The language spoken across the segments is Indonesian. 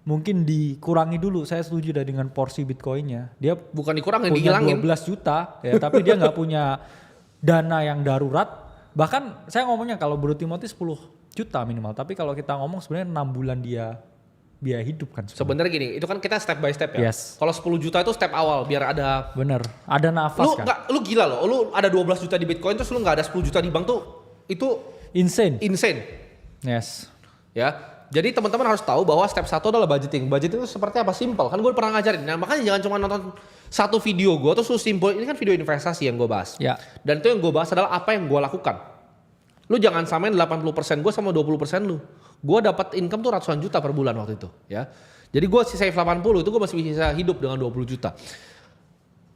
mungkin dikurangi dulu. Saya setuju dengan porsi Bitcoinnya. Dia Bukan dikurangi, punya dihilangin. 12 juta ya, tapi dia nggak punya dana yang darurat. Bahkan saya ngomongnya kalau Bro Timothy 10 juta minimal, tapi kalau kita ngomong sebenarnya 6 bulan dia biaya hidup kan. Sebenarnya gini, itu kan kita step by step ya. Yes. Kalau 10 juta itu step awal biar ada. Bener, ada nafas Lu kan. lu gila loh, lu ada 12 juta di Bitcoin terus lu nggak ada 10 juta di bank tuh itu Insane. insane. Yes. Ya. Jadi teman-teman harus tahu bahwa step 1 adalah budgeting. Budgeting itu seperti apa? Simple. Kan gue pernah ngajarin. Nah, makanya jangan cuma nonton satu video gue terus lu simpel. Ini kan video investasi yang gue bahas. Ya. Dan itu yang gue bahas adalah apa yang gue lakukan. Lu jangan samain 80% gue sama 20% lu. Gue dapat income tuh ratusan juta per bulan waktu itu, ya. Jadi gue save 80 itu gue masih bisa hidup dengan 20 juta.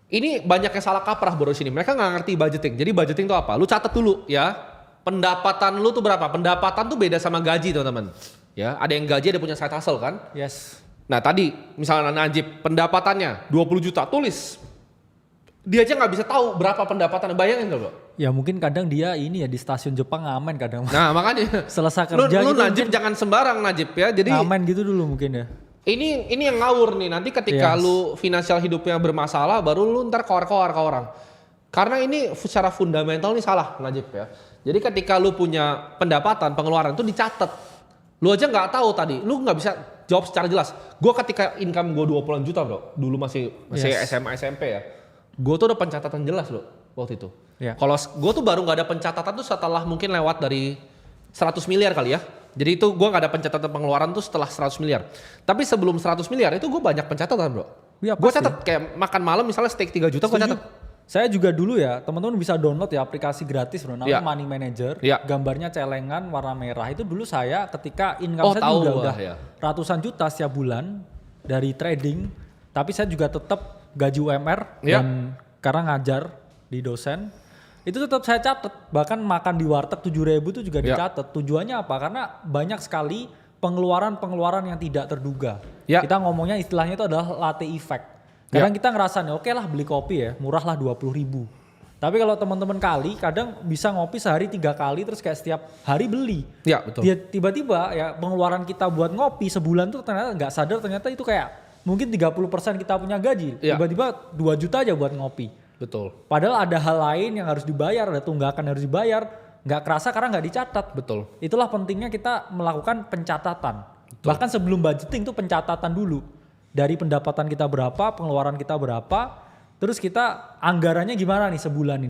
Ini banyak yang salah kaprah baru sini. Mereka nggak ngerti budgeting. Jadi budgeting itu apa? Lu catat dulu ya. Pendapatan lu tuh berapa? Pendapatan tuh beda sama gaji teman-teman. Ya, ada yang gaji ada punya side hustle kan? Yes. Nah tadi misalnya Najib pendapatannya 20 juta tulis. Dia aja nggak bisa tahu berapa pendapatan. Bayangin nggak bro? Ya mungkin kadang dia ini ya di stasiun Jepang ngamen kadang. Nah makanya. Selesai kerja lu gitu Najib jangan sembarang Najib ya. Jadi ngamen gitu dulu mungkin ya. ini yang ngawur nih. Nanti ketika Yes. lu finansial hidupnya bermasalah baru lu ntar kawar-kawar ke orang. Karena ini secara fundamental nih salah Najib ya. Jadi ketika lu punya pendapatan pengeluaran itu dicatat. Lu aja nggak tahu tadi, lu nggak bisa jawab secara jelas. Gue ketika income gue 20 juta bro, dulu masih Yes. SMA SMP ya. Gue tuh udah pencatatan jelas loh waktu itu. Ya. Kalau gue tuh baru nggak ada pencatatan tuh setelah mungkin lewat dari 100 miliar kali ya. Jadi itu gue nggak ada pencatatan pengeluaran tuh setelah 100 miliar. Tapi sebelum 100 miliar itu gue banyak pencatatan bro. Ya, Gue pasti. catat kayak makan malam misalnya steak 3 juta gue Setuju. catat. Saya juga dulu ya, teman-teman bisa download ya aplikasi gratis bro, namanya Ya. Money Manager. Ya. Gambarnya celengan warna merah. Itu dulu saya ketika income saya tahu tuh gua, udah ya. ratusan juta setiap bulan dari trading, tapi saya juga tetap gaji UMR Ya. dan karena ngajar di dosen, itu tetap saya catat. Bahkan makan di warteg 7.000 itu juga Ya. dicatat. Tujuannya apa? Karena banyak sekali pengeluaran-pengeluaran yang tidak terduga. Ya. Kita ngomongnya istilahnya itu adalah latte effect. Kadang kita ngerasa nih, oke lah beli kopi ya, murah lah 20.000. Tapi kalau teman-teman kali, kadang bisa ngopi sehari 3 kali terus kayak setiap hari beli. Ya betul. Dia tiba-tiba ya pengeluaran kita buat ngopi sebulan tuh ternyata nggak sadar ternyata itu kayak mungkin 30% kita punya gaji. Ya. Tiba-tiba 2 juta aja buat ngopi. Betul. Padahal ada hal lain yang harus dibayar, ada tunggakan yang harus dibayar. Nggak kerasa karena nggak dicatat. Betul. Itulah pentingnya kita melakukan pencatatan. Bahkan sebelum budgeting tuh pencatatan dulu. Dari pendapatan kita berapa, pengeluaran kita berapa, terus kita anggarannya gimana nih sebulan ini.